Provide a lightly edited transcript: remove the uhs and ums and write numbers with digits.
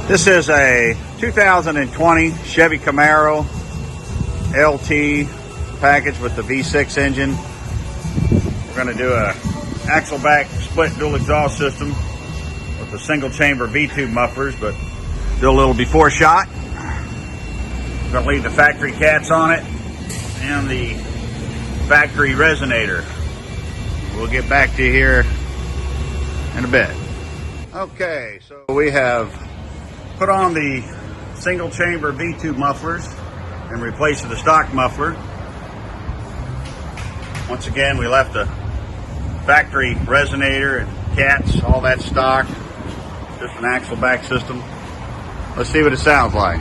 This is a 2020 Chevy Camaro LT package with the V6 engine. We're going to do a axle back split dual exhaust system with the single chamber V-tube mufflers, but do a little before shot. We're going to leave the factory cats on it and the factory resonator. We'll get back to you here in a bit. Okay, so we have put on the single chamber V-tube mufflers in replace of the stock muffler. Once again, we left the factory resonator and cats, all that stock, just an axle back system. Let's see what it sounds like.